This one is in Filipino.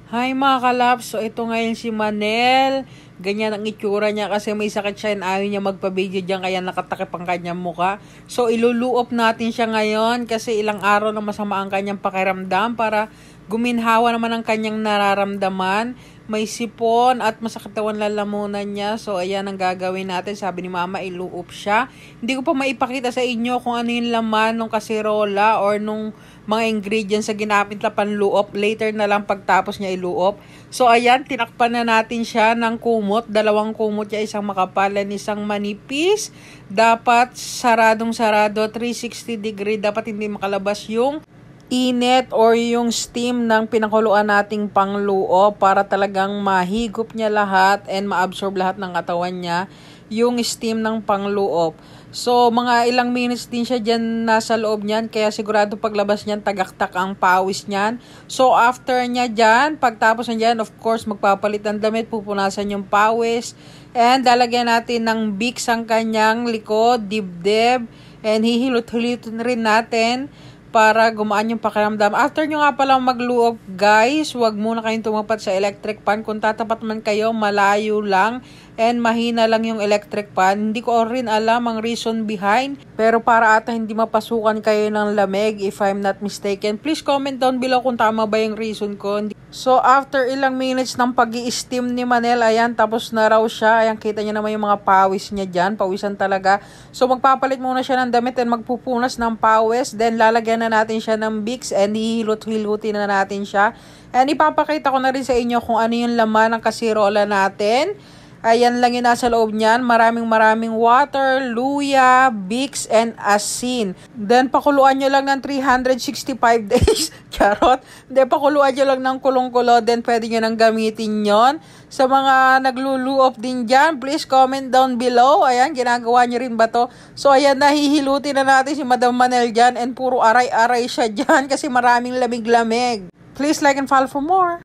Hi mga kalap, so ito ngayon si Manel. Ganyan ang itsura niya kasi may sakit siya and ayaw niya magpa-video dyan kaya nakatakip ang kanyang muka. So iluluop natin siya ngayon kasi ilang araw na masama ang kanyang pakiramdam para guminhawa naman ang kanyang nararamdaman. May sipon at masakatawan lalamunan niya. So ayan ang gagawin natin. Sabi ni mama iluop siya. Hindi ko pa maipakita sa inyo kung ano yung laman ng kasirola or nung mga ingredients sa ginamit na panluop. Later na lang pagtapos niya iluop. So ayan, tinakpan na natin siya ng kumot. 2 kumot niya, isang makapal and isang manipis. Dapat saradong-sarado, 360 degree. Dapat hindi makalabas yung init or yung steam ng pinakuluan nating pangluop para talagang mahigop niya lahat and ma-absorb lahat ng katawan niya yung steam ng pangluop. So, mga ilang minutes din siya dyan nasa loob niyan. Kaya sigurado paglabas niyan, tagaktak ang pawis niyan. So, after niya dyan, pagtapos niyan, of course, magpapalit ng damit, pupunasan yung pawis. And lalagyan natin ng Vicks ang kanyang likod, dibdib. And hihilot-hilot rin natin para gumaan yung pakiramdam. After nyo nga palang magluop, guys, wag muna kayong tumapat sa electric fan. Kung tatapat man kayo, malayo lang and mahina lang yung electric fan. Hindi ko rin alam ang reason behind, pero para ata hindi mapasukan kayo ng lamig, if I'm not mistaken. Please comment down below kung tama ba yung reason ko. So, after ilang minutes ng pag-i-steam ni Manel, ayan, tapos na raw siya. Ayan, kita niyo naman yung mga pawis niya dyan. Pawisan talaga. So, magpapalit muna siya ng damit and magpupunas ng pawis. Then, lalagyan na natin siya ng Vicks and hihilot-hilutin na natin siya. And ipapakita ko na rin sa inyo kung ano yung laman ng kasirola natin. Ayan lang yung nasa loob niyan. Maraming water, luya, Vicks, and asin. Then, pakuluan nyo lang ng 365 days. Charot. Then, pakuluan nyo lang ng kulong-kulo. Then, pwede nyo nang gamitin yon. Sa mga nagluluop din dyan, please comment down below. Ayan, ginagawa nyo rin ba to? So, ayan, nahihilutin na natin si Madam Manel dyan. And puro aray-aray siya dyan kasi maraming lamig-lamig. Please like and follow for more.